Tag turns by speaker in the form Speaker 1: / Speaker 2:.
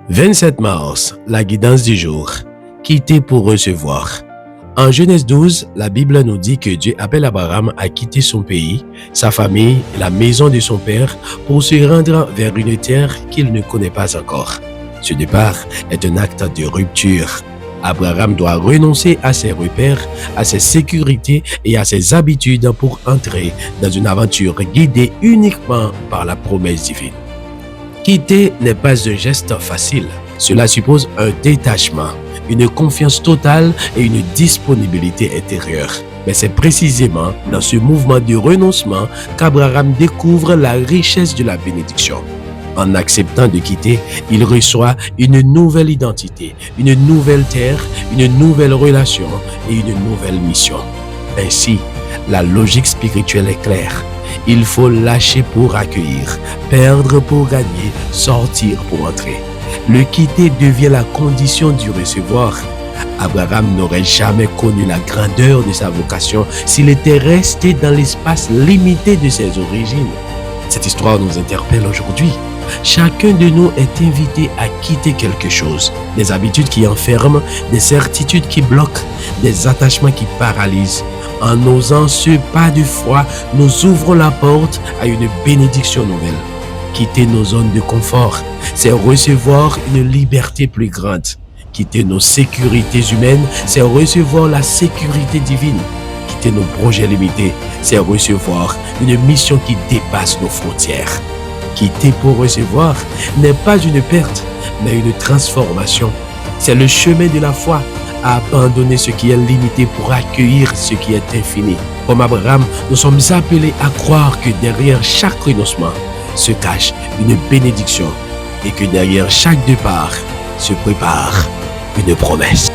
Speaker 1: 27 mars, la guidance du jour. Quitter pour recevoir. En Genèse 12, la Bible nous dit que Dieu appelle Abraham à quitter son pays, sa famille et la maison de son père pour se rendre vers une terre qu'il ne connaît pas encore. Ce départ est un acte de rupture. Abraham doit renoncer à ses repères, à ses sécurités et à ses habitudes pour entrer dans une aventure guidée uniquement par la promesse divine. Quitter n'est pas un geste facile. Cela suppose un détachement, une confiance totale et une disponibilité intérieure. Mais c'est précisément dans ce mouvement de renoncement qu'Abraham découvre la richesse de la bénédiction. En acceptant de quitter, il reçoit une nouvelle identité, une nouvelle terre, une nouvelle relation et une nouvelle mission. Ainsi, la logique spirituelle est claire. Il faut lâcher pour accueillir, perdre pour gagner, sortir pour entrer. Le quitter devient la condition du recevoir. Abraham n'aurait jamais connu la grandeur de sa vocation s'il était resté dans l'espace limité de ses origines. Cette histoire nous interpelle aujourd'hui. Chacun de nous est invité à quitter quelque chose. Des habitudes qui enferment, des certitudes qui bloquent, des attachements qui paralysent. En osant ce pas de foi, nous ouvrons la porte à une bénédiction nouvelle. Quitter nos zones de confort, c'est recevoir une liberté plus grande. Quitter nos sécurités humaines, c'est recevoir la sécurité divine. Quitter nos projets limités, c'est recevoir une mission qui dépasse nos frontières. Quitter pour recevoir n'est pas une perte, mais une transformation. C'est le chemin de la foi, à abandonner ce qui est limité pour accueillir ce qui est infini. Comme Abraham, nous sommes appelés à croire que derrière chaque renoncement se cache une bénédiction et que derrière chaque départ se prépare une promesse.